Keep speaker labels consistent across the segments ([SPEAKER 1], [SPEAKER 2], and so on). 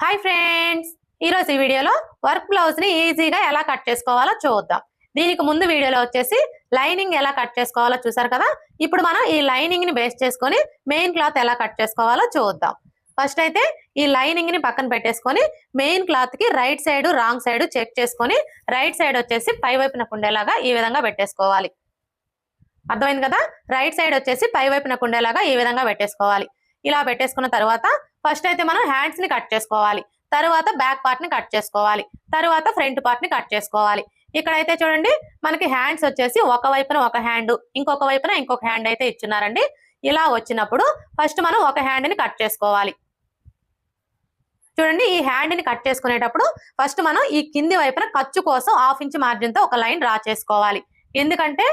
[SPEAKER 1] Hi friends, ఈరోజు ఈ వీడియోలో వర్క్ బ్లౌజ్ ని ఈజీగా ఎలా కట్ చేసుకోవాలో చూద్దాం. దీనికి ముందు వీడియోలో వచ్చేసి లైనింగ్ ఎలా కట్ చేసుకోవాలో చూసారు కదా. ఇప్పుడు మనం ఈ లైనింగ్ ని బేస్ చేసుకొని మెయిన్ క్లాత్ ఎలా కట్ చేసుకోవాలో చూద్దాం. ఫస్ట్ అయితే ఈ లైనింగ్ ని పక్కన పెట్టేసుకొని మెయిన్ క్లాత్ కి right side wrong side check చేసుకొని రైట్ సైడ్ వచ్చేసి పై వైపునకు ఉండేలాగా ఈ విధంగా పెట్టేసుకోవాలి. అర్థమైంది కదా. రైట్ సైడ్ వచ్చేసి పై వైపునకు ఉండేలాగా ఈ విధంగా పెట్టేసుకోవాలి. ఇలా పెట్టేసుకున్న తర్వాత ఫస్ట్ అయితే మనం హ్యాండ్స్ ని కట్ చేసుకోవాలి, తర్వాత బ్యాక్ పార్ట్ ని కట్ చేసుకోవాలి, తర్వాత ఫ్రంట్ పార్ట్ ని కట్ చేసుకోవాలి. ఇక్కడైతే చూడండి, మనకి హ్యాండ్స్ వచ్చేసి ఒక వైపున ఒక హ్యాండ్, ఇంకొక వైపున ఇంకొక హ్యాండ్ అయితే ఇచ్చున్నారండి. ఇలా వచ్చినప్పుడు ఫస్ట్ మనం ఒక హ్యాండ్ ని కట్ చేసుకోవాలి. చూడండి, ఈ హ్యాండ్ ని కట్ చేసుకునేటప్పుడు ఫస్ట్ మనం ఈ కింది వైపున ఖర్చు కోసం 1/2 ఇంచ్ మార్జిన్ తో ఒక లైన్ డ్రా చేసుకోవాలి. ఎందుకంటే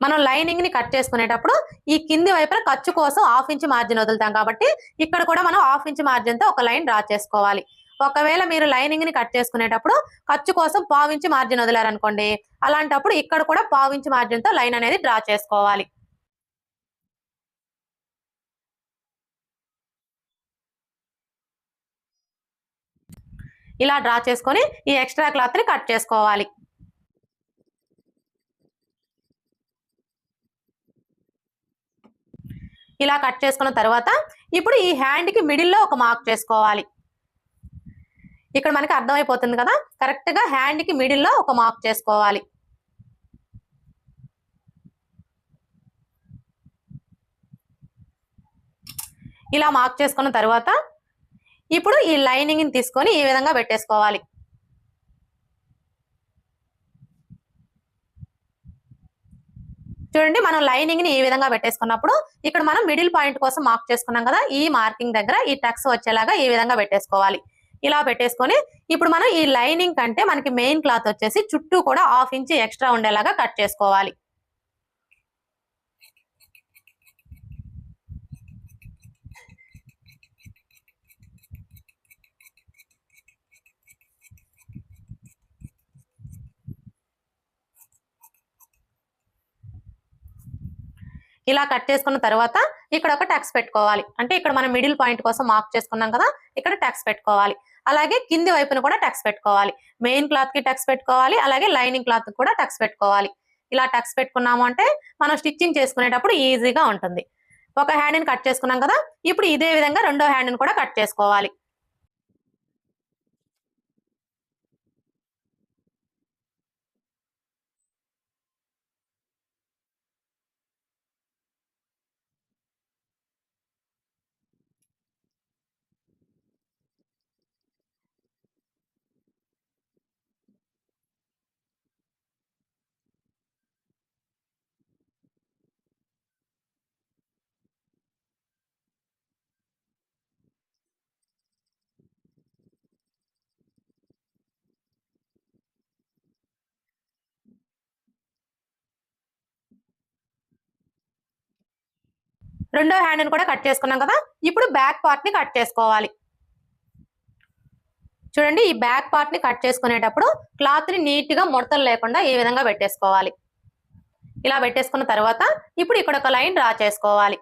[SPEAKER 1] మనం లైనింగ్ ని కట్ చేసుకునేటప్పుడు ఈ కింది వైపున ఖర్చు కోసం 1/2 ఇంచ్ మార్జిన్ వదులుతాం కాబట్టి ఇక్కడ కూడా మనం 1/2 ఇంచ్ మార్జిన్ తో ఒక లైన్ డ్రా చేసుకోవాలి. ఒకవేళ మీరు లైనింగ్ ని కట్ చేసుకునేటప్పుడు ఖర్చు కోసం 1/4 ఇంచ్ మార్జిన్ వదిలారనుకోండి, అలాంటప్పుడు ఇక్కడ కూడా 1/4 ఇంచ్ మార్జిన్ తో లైన్ అనేది డ్రా చేసుకోవాలి. ఇలా డ్రా చేసుకొని ఈ ఎక్స్ట్రా క్లాత్ ని కట్ చేసుకోవాలి. ఇలా కట్ చేసుకున్న తర్వాత ఇప్పుడు ఈ హ్యాండ్ కి మిడిల్ లో ఒక మార్క్ చేసుకోవాలి. ఇక్కడ మనకి అర్థమైపోతుంది కదా, కరెక్ట్ గా హ్యాండ్ కి మిడిల్ లో ఒక మార్క్ చేసుకోవాలి. ఇలా మార్క్ చేసుకున్న తర్వాత ఇప్పుడు ఈ లైనింగ్ ని తీసుకొని ఈ విధంగా పెట్టేసుకోవాలి. చూడండి, మనం లైనింగ్ ని ఈ విధంగా పెట్టేసుకున్నప్పుడు ఇక్కడ మనం మిడిల్ పాయింట్ కోసం మార్క్ చేసుకున్నాం కదా, ఈ మార్కింగ్ దగ్గర ఈ టక్స్ వచ్చేలాగా ఈ విధంగా పెట్టేసుకోవాలి. ఇలా పెట్టేసుకొని ఇప్పుడు మనం ఈ లైనింగ్ కంటే మనకి మెయిన్ క్లాత్ వచ్చేసి చుట్టూ కూడా 1/2 ఇంచ్ ఎక్స్ట్రా ఉండేలాగా కట్ చేసుకోవాలి. ఇలా కట్ చేసుకున్న తర్వాత ఇక్కడ ఒక టక్స్ పెట్టుకోవాలి. అంటే ఇక్కడ మనం మిడిల్ పాయింట్ కోసం మార్క్ చేసుకున్నాం కదా, ఇక్కడ టక్స్ పెట్టుకోవాలి. అలాగే కింది వైపున కూడా టక్స్ పెట్టుకోవాలి. మెయిన్ క్లాత్ కి టక్స్ పెట్టుకోవాలి, అలాగే లైనింగ్ క్లాత్ కూడా టక్స్ పెట్టుకోవాలి. ఇలా టక్స్ పెట్టుకున్నాము అంటే మనం స్టిచ్చింగ్ చేసుకునేటప్పుడు ఈజీగా ఉంటుంది. ఒక హ్యాండ్ ని కట్ చేసుకున్నాం కదా, ఇప్పుడు ఇదే విధంగా రెండో హ్యాండ్ ని కూడా కట్ చేసుకోవాలి. రెండో హ్యాండ్ ని కూడా కట్ చేసుకున్నాం కదా, ఇప్పుడు బ్యాక్ పార్ట్ ని కట్ చేసుకోవాలి. చూడండి, ఈ బ్యాక్ పార్ట్ ని కట్ చేసుకునేటప్పుడు క్లాత్ ని నీట్ గా ముడతలు లేకుండా ఈ విధంగా పెట్టేసుకోవాలి. ఇలా పెట్టేసుకున్న తర్వాత ఇప్పుడు ఇక్కడ ఒక లైన్ డ్రా చేసుకోవాలి.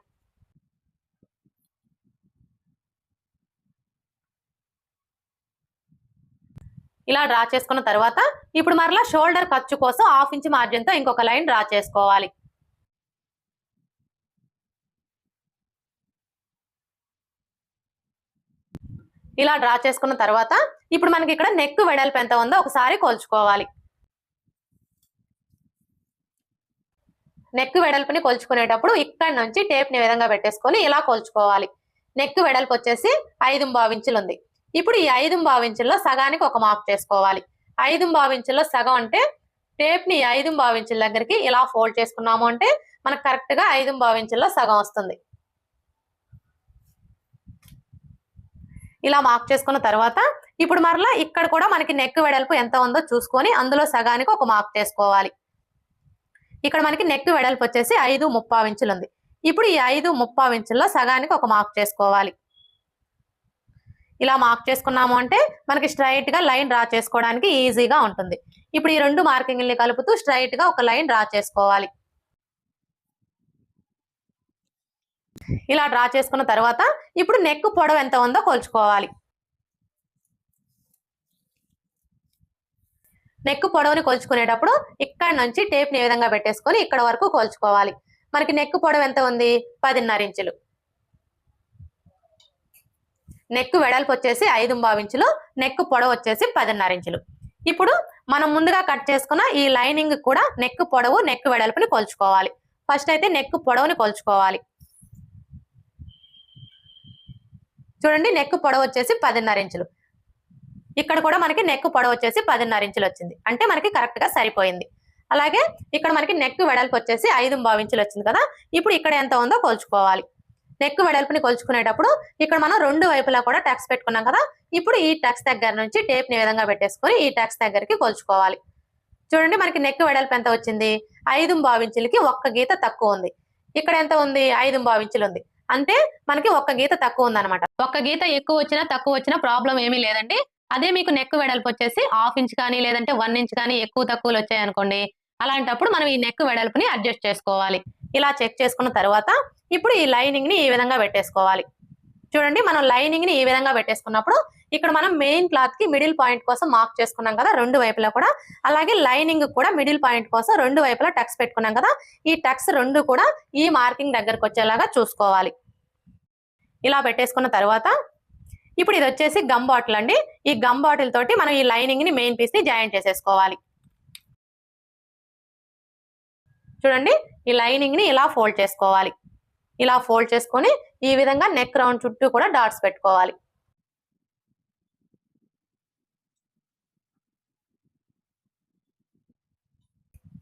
[SPEAKER 1] ఇలా డ్రా చేసుకున్న తర్వాత ఇప్పుడు మరలా షోల్డర్ ఖర్చు కోసం 1/2 ఇంచ్ మార్జిన్ తో ఇంకొక లైన్ డ్రా చేసుకోవాలి. ఇలా డ్రా చేసుకున్న తర్వాత ఇప్పుడు మనకి ఇక్కడ నెక్ వెడల్పు ఎంత ఉందో ఒకసారి కొలుచుకోవాలి. నెక్ వెడల్పుని కొలుచుకునేటప్పుడు ఇక్కడ నుంచి టేప్ ని విధంగా పెట్టేసుకొని ఇలా కొలుచుకోవాలి. నెక్ వెడల్పు వచ్చేసి 5.25 ఇంచులు ఉంది. ఇప్పుడు ఈ 5.25 ఇంచుల్లో సగానికి ఒక మార్క్ చేసుకోవాలి. 5.25 ఇంచుల్లో సగం అంటే టేప్ ని 5.25 ఇంచుల దగ్గరికి ఇలా ఫోల్డ్ చేసుకున్నాము అంటే మనకు కరెక్ట్ గా 5.25 ఇంచుల్లో సగం వస్తుంది. ఇలా మార్క్ చేసుకున్న తర్వాత ఇప్పుడు మరలా ఇక్కడ కూడా మనకి నెక్ వెడల్పు ఎంత ఉందో చూసుకొని అందులో సగానికి ఒక మార్క్ చేసుకోవాలి. ఇక్కడ మనకి నెక్ వెడల్పు వచ్చేసి 5.35 ఇంచులు ఉంది. ఇప్పుడు ఈ 5.35 ఇంచుల్లో సగానికి ఒక మార్క్ చేసుకోవాలి. ఇలా మార్క్ చేసుకున్నాము అంటే మనకి స్ట్రైట్ గా లైన్ డ్రా చేసుకోవడానికి ఈజీగా ఉంటుంది. ఇప్పుడు ఈ రెండు మార్కింగ్ని కలుపుతూ స్ట్రైట్ గా ఒక లైన్ డ్రా చేసుకోవాలి. ఇలా డ్రా చేసుకున్న తర్వాత ఇప్పుడు నెక్ పొడవు ఎంత ఉందో కొలుచుకోవాలి. నెక్ పొడవుని కొలుచుకునేటప్పుడు ఇక్కడ నుంచి టేప్ ని ఈ విధంగా పెట్టేసుకొని ఇక్కడ వరకు కొలుచుకోవాలి. మనకి నెక్ పొడవు ఎంత ఉంది? 10.5 ఇంచులు. నెక్ వెడల్పు వచ్చేసి 5.5 ఇంచులు, నెక్ పొడవు వచ్చేసి 10.5 ఇంచులు. ఇప్పుడు మనం ముందుగా కట్ చేసుకున్న ఈ లైనింగ్ కూడా నెక్ పొడవు, నెక్ వెడల్పుని కొలుచుకోవాలి. ఫస్ట్ అయితే నెక్ పొడవుని కొలుచుకోవాలి. చూడండి, నెక్ పొడవు వచ్చేసి 10.5 ఇంచులు. ఇక్కడ కూడా మనకి నెక్ పొడవు వచ్చేసి 10.5 ఇంచులు వచ్చింది. అంటే మనకి కరెక్ట్ గా సరిపోయింది. అలాగే ఇక్కడ మనకి నెక్ వెడల్పు వచ్చేసి 5.5 ఇంచులు వచ్చింది కదా. ఇప్పుడు ఇక్కడ ఎంత ఉందో కొలుచుకోవాలి. నెక్ వెడల్పుని కొలుచుకునేటప్పుడు ఇక్కడ మనం రెండు వైపులా కూడా టక్స్ పెట్టుకున్నాం కదా. ఇప్పుడు ఈ టక్స్ దగ్గర నుంచి టేప్ ని విధంగా పెట్టేసుకొని ఈ టక్స్ దగ్గరికి కొలుచుకోవాలి. చూడండి, మనకి నెక్ వెడల్పు ఎంత వచ్చింది? 5.5 ఇంచులకి ఒక్క గీత తక్కువ ఉంది. ఇక్కడ ఎంత ఉంది? 5.5 ఇంచులు ఉంది. అంటే మనకి ఒక్క గీత తక్కువ ఉందన్నమాట. ఒక్క గీత ఎక్కువ వచ్చినా తక్కువ వచ్చినా ప్రాబ్లం ఏమీ లేదండి. అదే మీకు నెక్ వెడల్పు వచ్చేసి 1/2 ఇంచ్ కానీ లేదంటే 1 ఇంచ్ కానీ ఎక్కువ తక్కువలు వచ్చాయనుకోండి, అలాంటప్పుడు మనం ఈ నెక్ వెడల్పుని అడ్జస్ట్ చేసుకోవాలి. ఇలా చెక్ చేసుకున్న తర్వాత ఇప్పుడు ఈ లైనింగ్ ని ఈ విధంగా పెట్టేసుకోవాలి. చూడండి, మనం లైనింగ్ ని ఈ విధంగా పెట్టేసుకున్నప్పుడు ఇక్కడ మనం మెయిన్ క్లాత్ కి మిడిల్ పాయింట్ కోసం మార్క్ చేసుకున్నాం కదా రెండు వైపులా కూడా. అలాగే లైనింగ్ కూడా మిడిల్ పాయింట్ కోసం రెండు వైపులా టక్స్ పెట్టుకున్నాం కదా. ఈ టక్స్ రెండు కూడా ఈ మార్కింగ్ దగ్గరకు వచ్చేలాగా చూసుకోవాలి. ఇలా పెట్టేసుకున్న తర్వాత ఇప్పుడు ఇది వచ్చేసి గమ్ బాటిల్ అండి. ఈ గమ్ బాటిల్ తోటి మనం ఈ లైనింగ్ ని మెయిన్ పీస్ ని జాయింట్ చేసేసుకోవాలి. చూడండి, ఈ లైనింగ్ ని ఇలా ఫోల్డ్ చేసుకోవాలి. ఇలా ఫోల్డ్ చేసుకొని ఈ విధంగా నెక్ రౌండ్ చుట్టూ కూడా డాట్స్ పెట్టుకోవాలి.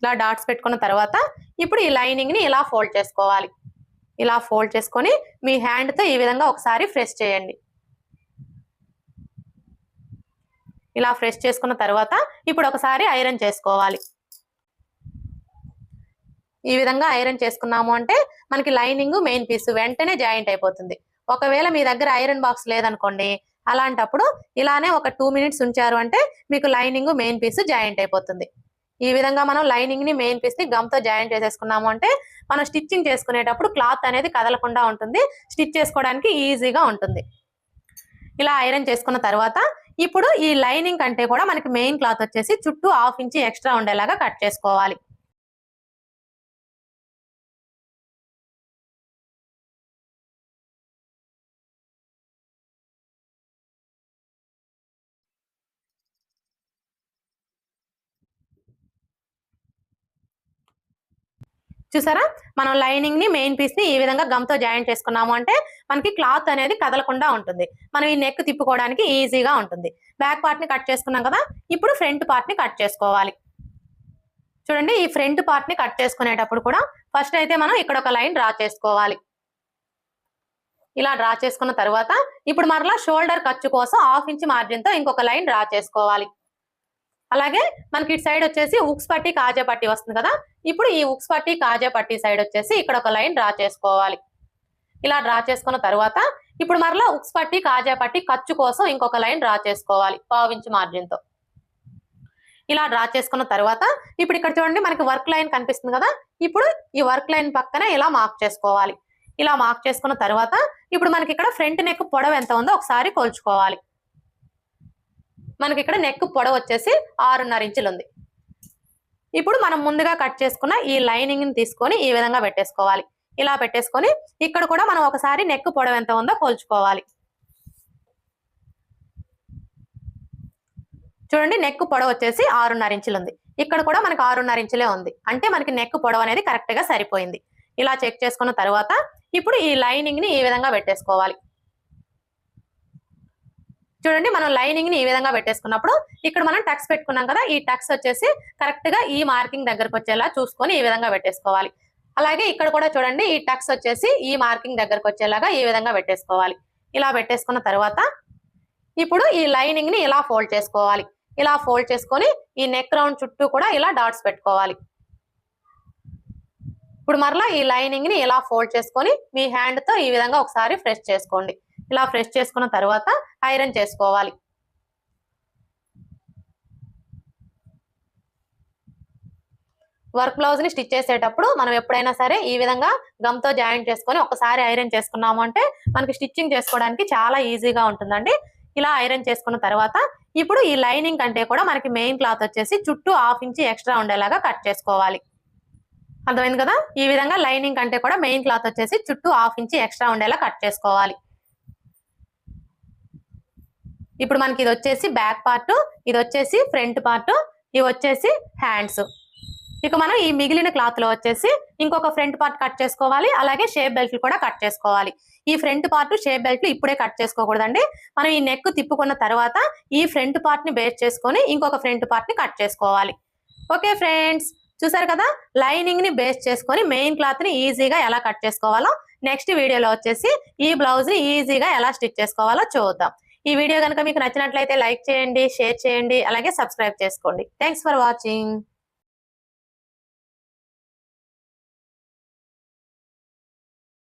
[SPEAKER 1] ఇలా డాట్స్ పెట్టుకున్న తర్వాత ఇప్పుడు ఈ లైనింగ్ ని ఇలా ఫోల్డ్ చేసుకోవాలి. ఇలా ఫోల్డ్ చేసుకొని మీ హ్యాండ్ తో ఈ విధంగా ఒకసారి ప్రెస్ చేయండి. ఇలా ప్రెస్ చేసుకున్న తర్వాత ఇప్పుడు ఒకసారి ఐరన్ చేసుకోవాలి. ఈ విధంగా ఐరన్ చేసుకున్నాము అంటే మనకి లైనింగ్ మెయిన్ పీస్ వెంటనే జాయింట్ అయిపోతుంది. ఒకవేళ మీ దగ్గర ఐరన్ బాక్స్ లేదనుకోండి, అలాంటప్పుడు ఇలానే ఒక 2 మినిట్స్ ఉంచారు అంటే మీకు లైనింగ్ మెయిన్ పీస్ జాయింట్ అయిపోతుంది. ఈ విధంగా మనం లైనింగ్ ని మెయిన్ పీస్ ని గమ్ తో జాయింట్ చేసేసుకున్నాము అంటే మనం స్టిచ్చింగ్ చేసుకునేటప్పుడు క్లాత్ అనేది కదలకుండా ఉంటుంది. స్టిచ్ చేసుకోవడానికి ఈజీగా ఉంటుంది. ఇలా ఐరన్ చేసుకున్న తర్వాత ఇప్పుడు ఈ లైనింగ్ కంటే కూడా మనకి మెయిన్ క్లాత్ వచ్చేసి చుట్టూ 1/2 ఇంచ్ ఎక్స్ట్రా ఉండేలాగా కట్ చేసుకోవాలి. చూసారా, మనం లైనింగ్ ని మెయిన్ పీస్ ని ఈ విధంగా గమ్ తో జాయింట్ చేసుకున్నాము అంటే మనకి క్లాత్ అనేది కదలకుండా ఉంటుంది. మనం ఈ నెక్ తిప్పుకోవడానికి ఈజీగా ఉంటుంది. బ్యాక్ పార్ట్ ని కట్ చేసుకున్నాం కదా. ఇప్పుడు ఫ్రంట్ పార్ట్ ని కట్ చేసుకోవాలి. చూడండి, ఈ ఫ్రంట్ పార్ట్ ని కట్ చేసుకునేటప్పుడు కూడా ఫస్ట్ అయితే మనం ఇక్కడ ఒక లైన్ డ్రా చేసుకోవాలి. ఇలా డ్రా చేసుకున్న తర్వాత ఇప్పుడు మరలా షోల్డర్ ఖర్చు కోసం 1/2 ఇంచ్ మార్జిన్ తో ఇంకొక లైన్ డ్రా చేసుకోవాలి. అలాగే మనకి ఇటు సైడ్ వచ్చేసి ఉక్స్ పట్టి కాజా పట్టి వస్తుంది కదా. ఇప్పుడు ఈ ఉక్స్ పట్టి కాజా పట్టి సైడ్ వచ్చేసి ఇక్కడ ఒక లైన్ డ్రా చేసుకోవాలి. ఇలా డ్రా చేసుకున్న తర్వాత ఇప్పుడు మరలా ఉక్స్ పట్టి కాజా పట్టి ఖర్చు కోసం ఇంకొక లైన్ డ్రా చేసుకోవాలి 1/2 ఇంచ్ మార్జిన్ తో. ఇలా డ్రా చేసుకున్న తర్వాత ఇప్పుడు ఇక్కడ చూడండి మనకి వర్క్ లైన్ కనిపిస్తుంది కదా. ఇప్పుడు ఈ వర్క్ లైన్ పక్కన ఇలా మార్క్ చేసుకోవాలి. ఇలా మార్క్ చేసుకున్న తర్వాత ఇప్పుడు మనకి ఇక్కడ ఫ్రంట్ నెక్ పొడవు ఎంత ఉందో ఒకసారి కొలుచుకోవాలి. మనకి ఇక్కడ నెక్ పొడవు వచ్చేసి 6.5 ఇంచులు ఉంది. ఇప్పుడు మనం ముందుగా కట్ చేసుకున్న ఈ లైనింగ్ ని తీసుకొని ఈ విధంగా పెట్టేసుకోవాలి. ఇలా పెట్టేసుకొని ఇక్కడ కూడా మనం ఒకసారి నెక్ పొడవు ఎంత ఉందో కొలుచుకోవాలి. చూడండి, నెక్ పొడవు వచ్చేసి 6.5 ఇంచులు ఉంది. ఇక్కడ కూడా మనకి 6.5 ఇంచులే ఉంది. అంటే మనకి నెక్ పొడవు అనేది కరెక్ట్ గా సరిపోయింది. ఇలా చెక్ చేసుకున్న తర్వాత ఇప్పుడు ఈ లైనింగ్ ని ఈ విధంగా పెట్టేసుకోవాలి. చూడండి, మనం లైనింగ్ ని ఈ విధంగా పెట్టేసుకున్నప్పుడు ఇక్కడ మనం టక్స్ పెట్టుకున్నాం కదా. ఈ టక్స్ వచ్చేసి కరెక్ట్ గా ఈ మార్కింగ్ దగ్గరకు వచ్చేలా చూసుకొని ఈ విధంగా పెట్టేసుకోవాలి. అలాగే ఇక్కడ కూడా చూడండి, ఈ టక్స్ వచ్చేసి ఈ మార్కింగ్ దగ్గరకు వచ్చేలాగా ఈ విధంగా పెట్టేసుకోవాలి. ఇలా పెట్టేసుకున్న తర్వాత ఇప్పుడు ఈ లైనింగ్ ని ఇలా ఫోల్డ్ చేసుకోవాలి. ఇలా ఫోల్డ్ చేసుకొని ఈ నెక్ రౌండ్ చుట్టూ కూడా ఇలా డాట్స్ పెట్టుకోవాలి. ఇప్పుడు మరలా ఈ లైనింగ్ ని ఇలా ఫోల్డ్ చేసుకొని మీ హ్యాండ్ తో ఈ విధంగా ఒకసారి ప్రెస్ చేసుకోండి. ఇలా ప్రెస్ చేసుకున్న తర్వాత ఐరన్ చేసుకోవాలి. వర్క్ బ్లౌజ్ ని స్టిచ్ చేసేటప్పుడు మనం ఎప్పుడైనా సరే ఈ విధంగా గమ్ తో జాయింట్ చేసుకొని ఒకసారి ఐరన్ చేసుకున్నాము అంటే మనకి స్టిచ్చింగ్ చేసుకోవడానికి చాలా ఈజీగా ఉంటుందండి. ఇలా ఐరన్ చేసుకున్న తర్వాత ఇప్పుడు ఈ లైనింగ్ కంటే కూడా మనకి మెయిన్ క్లాత్ వచ్చేసి చుట్టూ 1/2 ఇంచ్ ఎక్స్ట్రా ఉండేలాగా కట్ చేసుకోవాలి. అర్థమైంది కదా? ఈ విధంగా లైనింగ్ కంటే కూడా మెయిన్ క్లాత్ వచ్చేసి చుట్టూ 1/2 ఇంచ్ ఎక్స్ట్రా ఉండేలా కట్ చేసుకోవాలి. ఇప్పుడు మనకి ఇది వచ్చేసి బ్యాక్ పార్ట్, ఇది వచ్చేసి ఫ్రంట్ పార్ట్, ఇవి వచ్చేసి హ్యాండ్స్. ఇక మనం ఈ మిగిలిన క్లాత్ లో వచ్చేసి ఇంకొక ఫ్రంట్ పార్ట్ కట్ చేసుకోవాలి, అలాగే షేప్ బెల్ట్ కూడా కట్ చేసుకోవాలి. ఈ ఫ్రంట్ పార్ట్ షేప్ బెల్ట్ ఇప్పుడే కట్ చేసుకోకూడదండి. మనం ఈ నెక్ తిప్పుకున్న తర్వాత ఈ ఫ్రంట్ పార్ట్ ని బేస్ చేసుకొని ఇంకొక ఫ్రంట్ పార్ట్ ని కట్ చేసుకోవాలి. ఓకే ఫ్రెండ్స్, చూసారు కదా లైనింగ్ ని బేస్ చేసుకొని మెయిన్ క్లాత్ ని ఈజీగా ఎలా కట్ చేసుకోవాలో నెక్స్ట్ వీడియోలో వచ్చేసి ఈ బ్లౌజ్ ని ఈజీగా ఎలా స్టిచ్ చేసుకోవాలో చూద్దాం. ఈ వీడియో కనుక మీకు నచ్చినట్లయితే లైక్ చేయండి, షేర్ చేయండి, అలాగే సబ్స్క్రైబ్ చేసుకోండి. Thanks for watching.